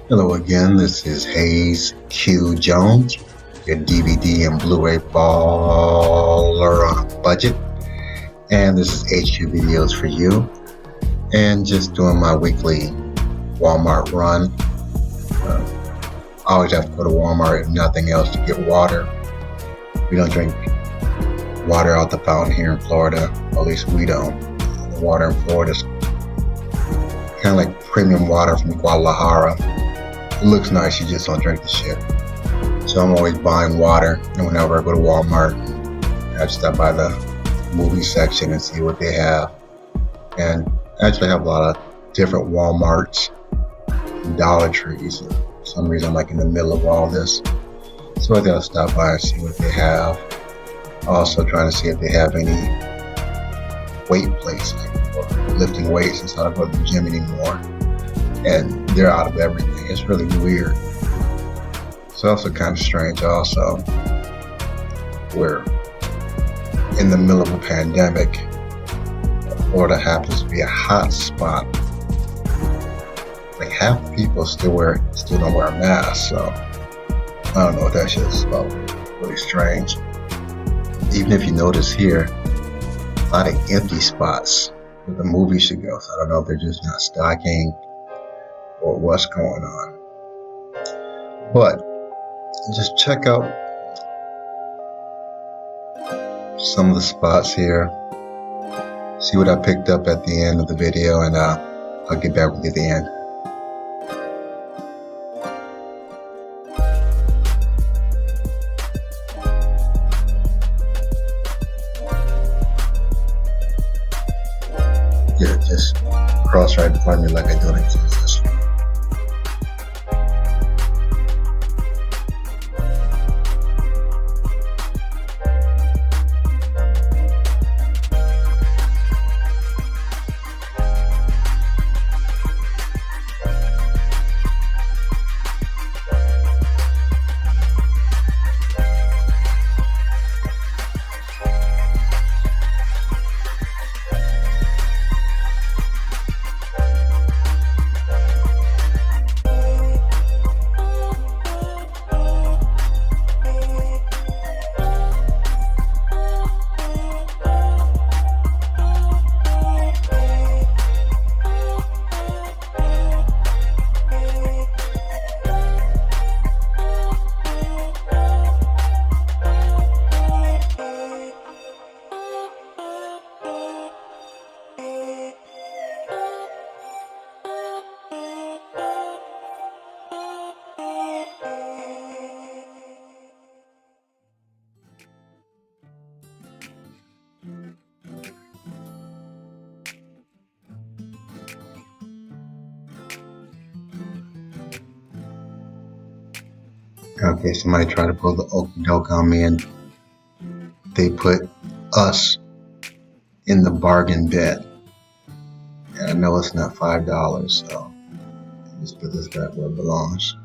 Hello again, this is Hayes Q. Jones, your DVD and Blu-ray baller on a budget. And this is HQ Videos for you. And just doing my weekly Walmart run. I always have to go to Walmart if nothing else to get water. We don't drink water out the fountain here in Florida, or at least we don't. The water in Florida is kind of like premium water from Guadalajara. It looks nice, you just don't drink the shit. So I'm always buying water, and whenever I go to Walmart, I just stop by the movie section and see what they have. And I actually have a lot of different Walmarts and Dollar Trees. For some reason I'm like in the middle of all this. So I think I'll stop by and see what they have. Also trying to see if they have any weight places or lifting weights since I don't go to the gym anymore. And they're out of everything. It's really weird. It's also kind of strange also. We're in the middle of a pandemic. Florida happens to be a hot spot. Like half the people still don't wear a mask, so I don't know what that shit is about. Really strange. Even if you notice here, a lot of empty spots where the movie should go. So I don't know if they're just not stocking or what's going on. But just check out some of the spots here. See what I picked up at the end of the video, and I'll get back with you at the end. Yeah, just cross right in front of me like I don't exist. Okay, somebody tried to pull the okie doke on me, and they put us in the bargain bin. And I know it's not $5, so just put this back where it belongs.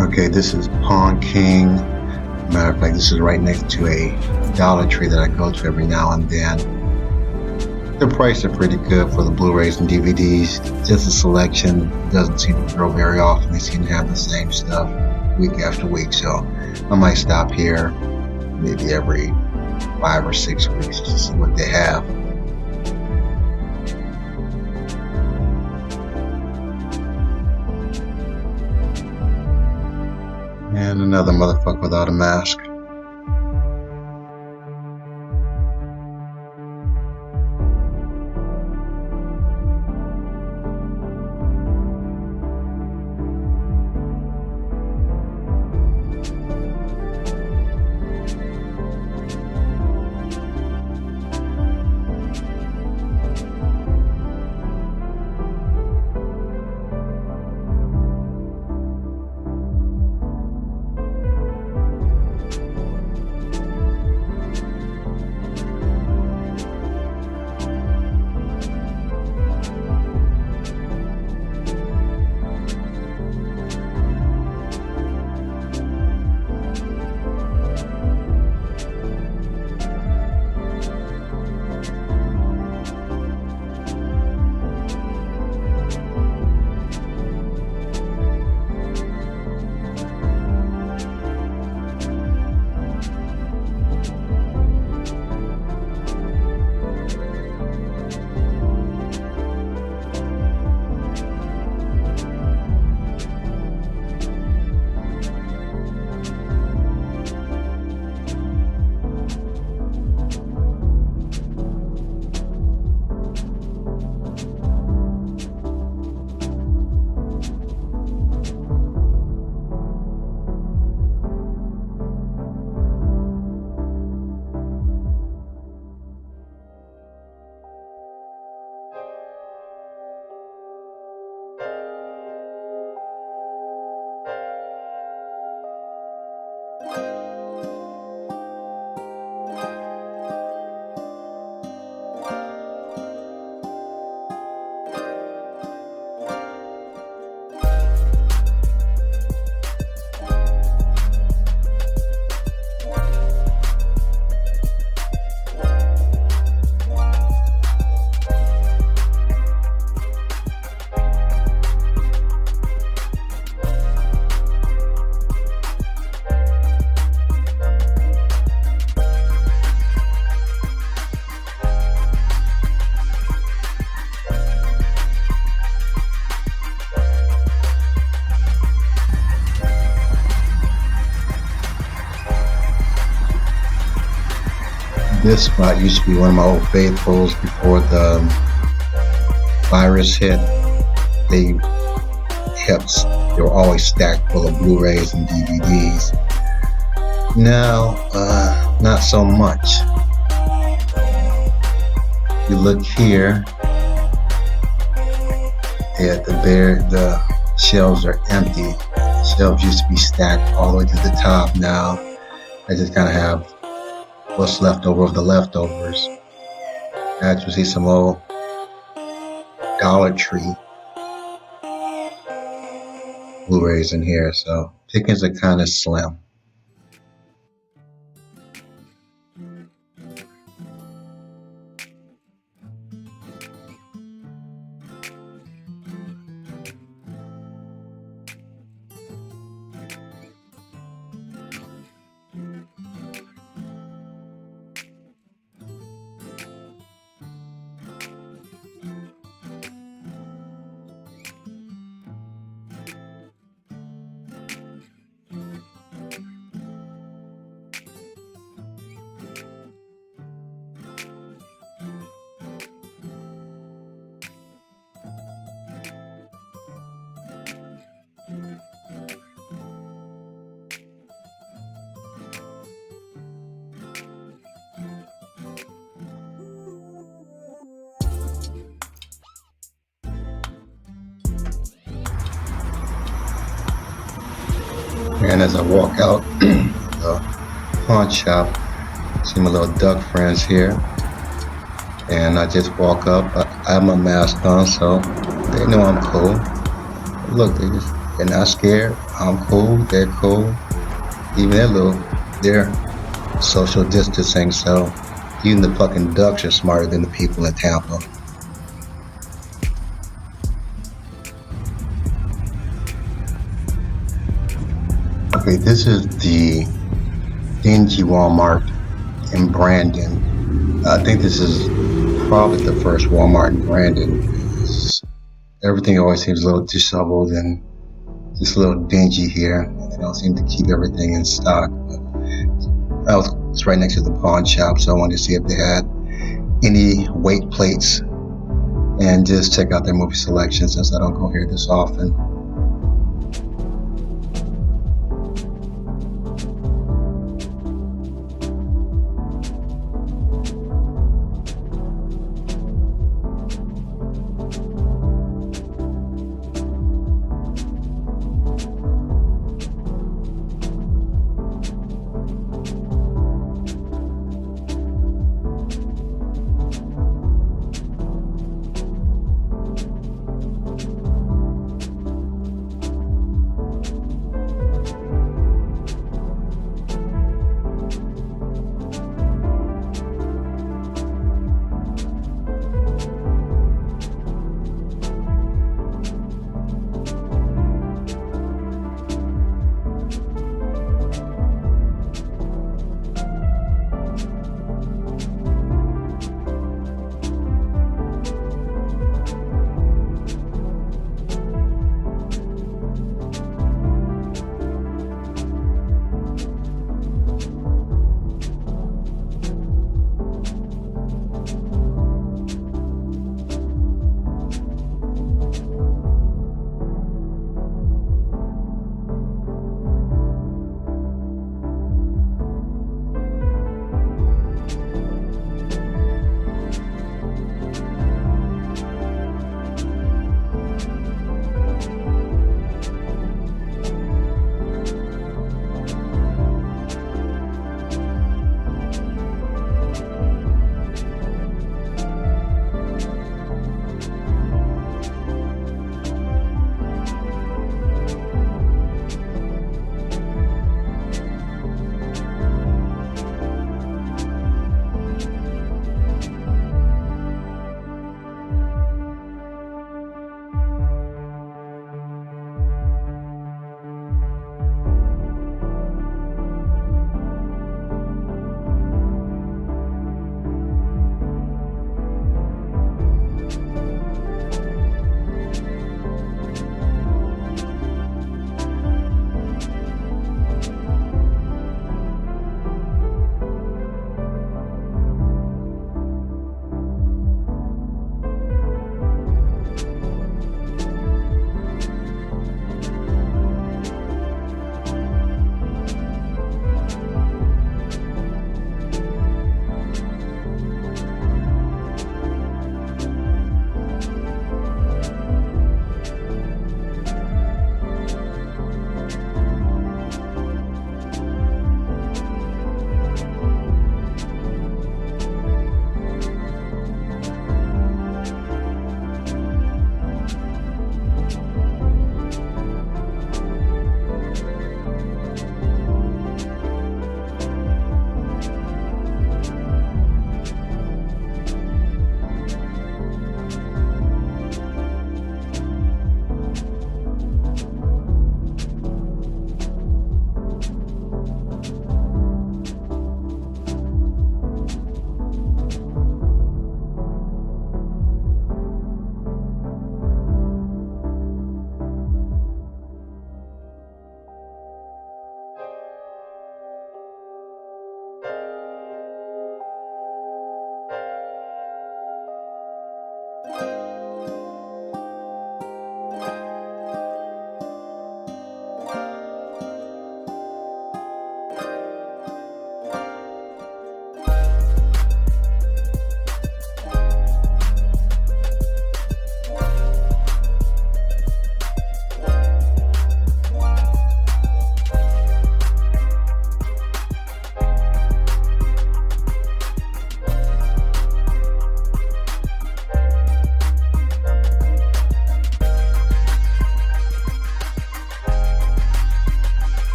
Okay, this is Pawn King. Matter of fact, this is right next to a Dollar Tree that I go to every now and then. The prices are pretty good for the Blu-rays and DVDs. Just the selection doesn't seem to grow very often. They seem to have the same stuff week after week. So I might stop here maybe every 5 or 6 weeks to see what they have. And another motherfucker without a mask. This spot used to be one of my old faithfuls before the virus hit. They were always stacked full of Blu-rays and DVDs. Now, not so much. You look here, the shelves are empty. The shelves used to be stacked all the way to the top. Now, I just kind of have what's left over of the leftovers. As you see, some old Dollar Tree Blu-rays in here, so pickings are kind of slim. And as I walk out the pawn shop, see my little duck friends here, and I just walk up. I have my mask on, so they know I'm cool. Look, They're not scared. I'm cool. They're cool. Even they're social distancing. So even the fucking ducks are smarter than the people in Tampa. Okay, this is the dingy Walmart in Brandon. I think this is probably the first Walmart in Brandon because everything always seems a little disheveled and just a little dingy here. And they don't seem to keep everything in stock. It's right next to the pawn shop, so I wanted to see if they had any weight plates and just check out their movie selection since I don't go here this often.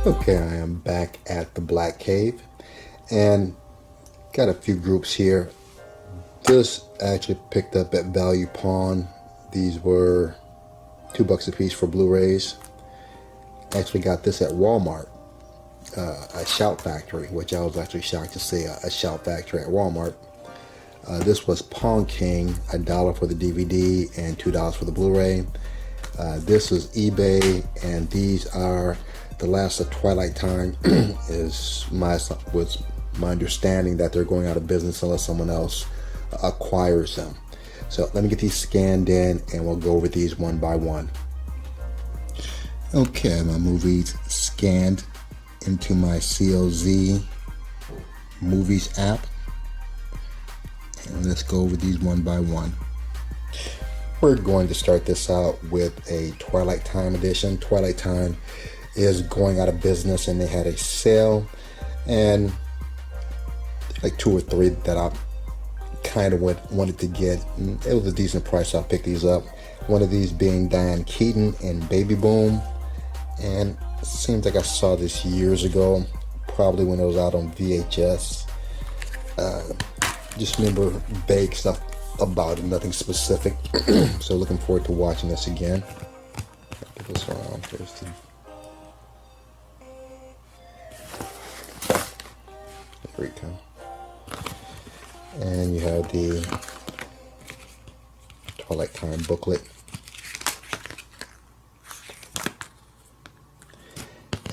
Okay, I am back at the Black Cave and got a few groups here. This actually picked up at Value Pawn. These were $2 a piece for Blu-rays. Actually got this at Walmart, a Shout Factory, which I was actually shocked to see a Shout Factory at Walmart. This was Pawn King, $1 for the DVD and $2 for the Blu-ray. This is eBay, and these are the last of Twilight Time. Was my understanding that they're going out of business unless someone else acquires them. So let me get these scanned in, and we'll go over these one by one. Okay, my movies scanned into my CLZ Movies app, and let's go over these one by one. We're going to start this out with a Twilight Time edition. Twilight Time is going out of business, and they had a sale, and like 2 or 3 that I kind of wanted to get. It was a decent price, so I picked these up. One of these being Diane Keaton in Baby Boom, and it seems like I saw this years ago, probably when it was out on VHS. Just remember vague stuff about it, nothing specific. So looking forward to watching this again. Get this around first. There we go. And you have the Twilight Time booklet.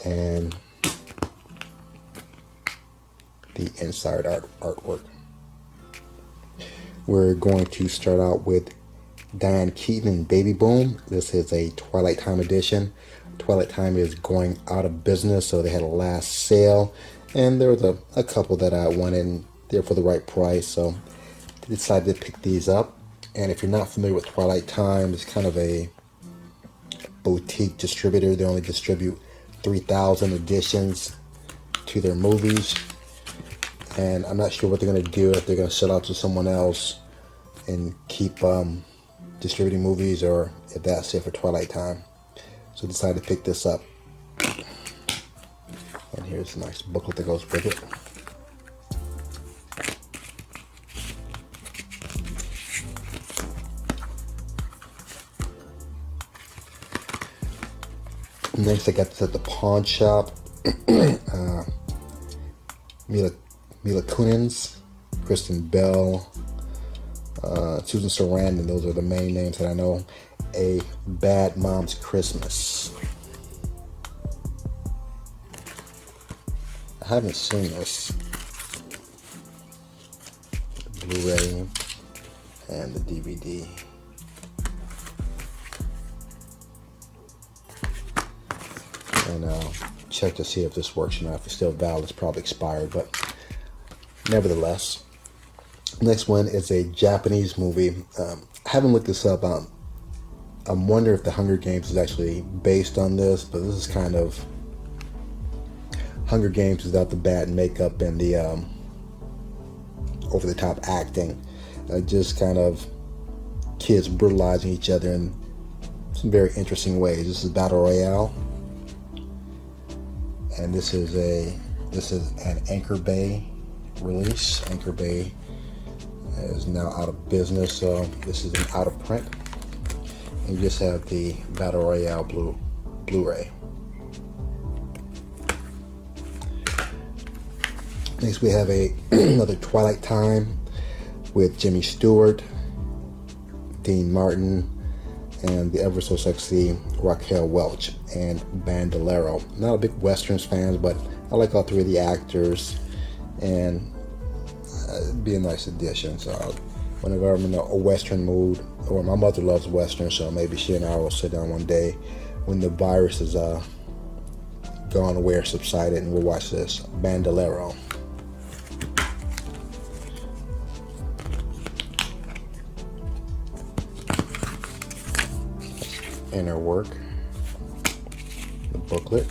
And the inside artwork. We're going to start out with Diane Keaton and Baby Boom. This is a Twilight Time edition. Twilight Time is going out of business, so they had a last sale, and there was a couple that I wanted there for the right price, so I decided to pick these up. And if you're not familiar with Twilight Time, it's kind of a boutique distributor. They only distribute 3,000 editions to their movies, and I'm not sure what they're going to do, if they're going to sell out to someone else and keep distributing movies, or if that's it for Twilight Time. So I decided to pick this up. And here's a nice booklet that goes with it. Next, I got this at the Pawnshop. Mila Kunis, Kristen Bell, Susan Sarandon. Those are the main names that I know. A Bad Mom's Christmas. I haven't seen this. The Blu-ray and the DVD. And I'll check to see if this works or not. If it's still valid, it's probably expired, but nevertheless. Next one is a Japanese movie. I haven't looked this up. I'm wondering if the Hunger Games is actually based on this, but this is kind of Hunger Games without the bad makeup and the over-the-top acting. Just kind of kids brutalizing each other in some very interesting ways. This is Battle Royale, and this is an Anchor Bay release. Anchor Bay is now out of business, so this is an out of print. And you just have the Battle Royale Blu-ray. Next, we have another Twilight Time with Jimmy Stewart, Dean Martin, and the ever so sexy Raquel Welch and Bandolero. Not a big Westerns fan, but I like all 3 of the actors, and it'd be a nice addition. So whenever I'm in a Western mood, or my mother loves Western, so maybe she and I will sit down one day when the virus is gone away or subsided, and we'll watch this. Bandolero. Inner work, the booklet.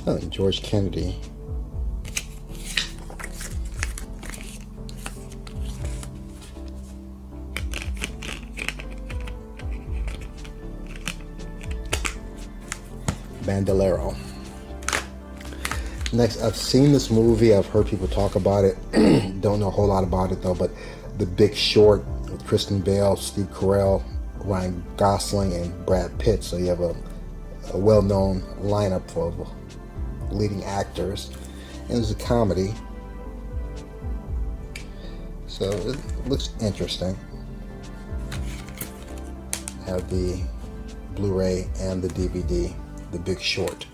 Oh, George Kennedy. Bandolero. Next, I've seen this movie. I've heard people talk about it. Don't know a whole lot about it though. But The Big Short with Kristen Bell, Steve Carell, Ryan Gosling, and Brad Pitt. So you have a well-known lineup of leading actors, and it's a comedy. So it looks interesting. I have the Blu-ray and the DVD, The Big Short.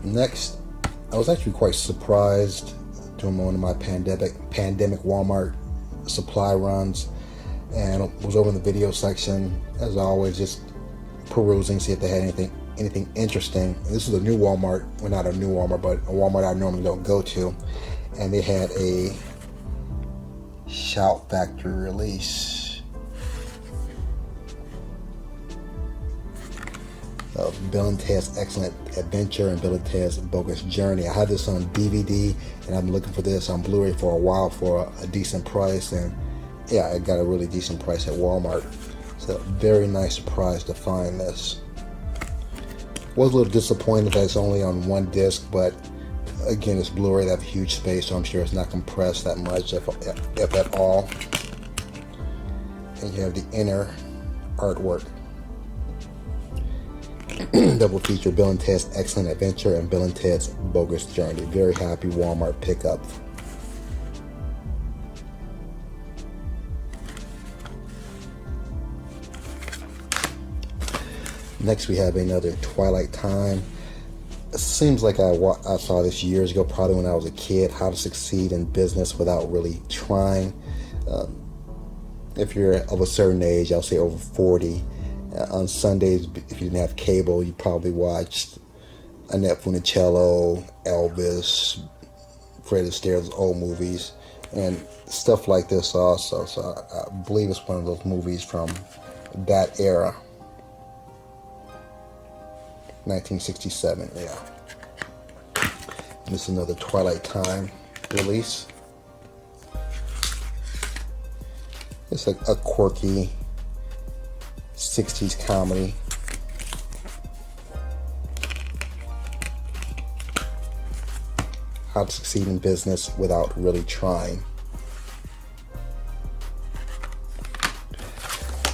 Next, I was actually quite surprised during one of my pandemic Walmart supply runs, and was over in the video section as always, just perusing, see if they had anything interesting. And this is a new Walmart, well, not a new Walmart, but a Walmart I normally don't go to, and they had a Shout Factory release of Bill and Ted's Excellent Adventure and Bill and Ted's Bogus Journey. I had this on DVD, and I've been looking for this on Blu-ray for a while for a decent price, and yeah, I got a really decent price at Walmart. So very nice surprise to find this. Was a little disappointed that it's only on one disc, but again, it's Blu-ray, they have huge space, so I'm sure it's not compressed that much, if at all. And you have the inner artwork. Double feature Bill and Ted's Excellent Adventure and Bill and Ted's Bogus Journey. Very happy Walmart pickup. Next we have another Twilight Time. It seems like I saw this years ago, probably when I was a kid. How to Succeed in Business Without Really Trying. If you're of a certain age, I'll say over 40, on Sundays, if you didn't have cable, you probably watched Annette Funicello, Elvis, Fred Astaire's old movies, and stuff like this also. So I believe it's one of those movies from that era. 1967, yeah. This is another Twilight Time release. It's like a quirky 60s comedy. How to Succeed in Business Without Really Trying.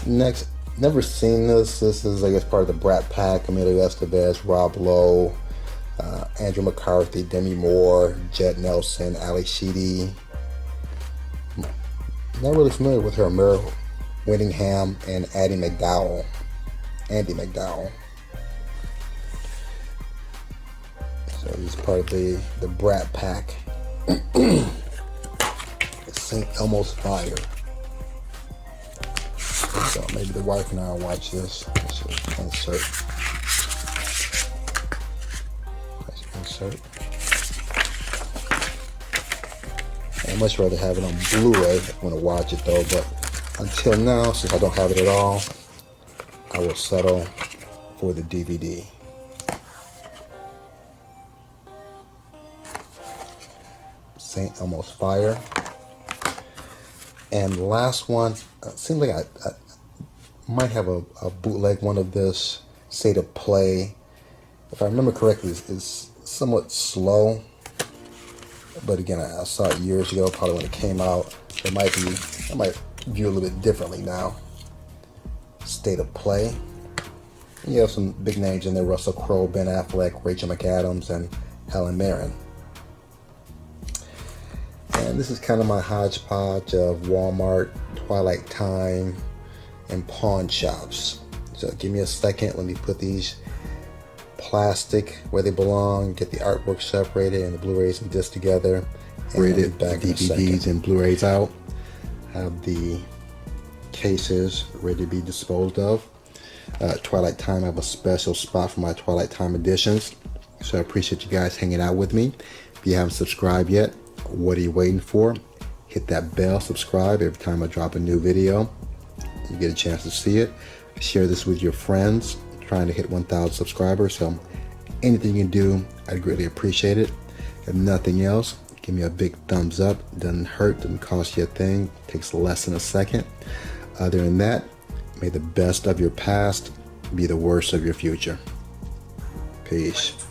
Next, never seen this. This is, I guess, part of the Brat Pack. Emilio Estevez, Rob Lowe, Andrew McCarthy, Demi Moore, Jed Nelson, Ali Sheedy. Not really familiar with her. Mary Winningham and Andy McDowell. So he's part of the Brat Pack. St. Elmo's Fire. So maybe the wife and I will watch this. Let's just insert. Let's insert. I'd much rather have it on Blu-ray. I want to watch it though, but until now, since I don't have it at all, I will settle for the DVD. St. Elmo's Fire. And the last one, seems like I might have a bootleg one of this, State of Play. If I remember correctly, it's somewhat slow. But again, I saw it years ago, probably when it came out. I might view it a little bit differently now. State of Play. And you have some big names in there: Russell Crowe, Ben Affleck, Rachel McAdams, and Helen Mirren. And this is kind of my hodgepodge of Walmart, Twilight Time, and pawn shops. So give me a second. Let me put these plastic where they belong, get the artwork separated and the Blu-rays and discs together, and rated back DVDs and Blu-rays out. Have the cases ready to be disposed of. Twilight Time, I have a special spot for my Twilight Time editions. So I appreciate you guys hanging out with me. If you haven't subscribed yet, what are you waiting for? Hit that bell, subscribe. Every time I drop a new video, you get a chance to see it. Share this with your friends. Trying to hit 1,000 subscribers, so anything you can do, I'd greatly appreciate it. If nothing else, Give me a big thumbs up. Doesn't hurt, doesn't cost you a thing. Takes less than a second. Other than that, may the best of your past be the worst of your future. Peace.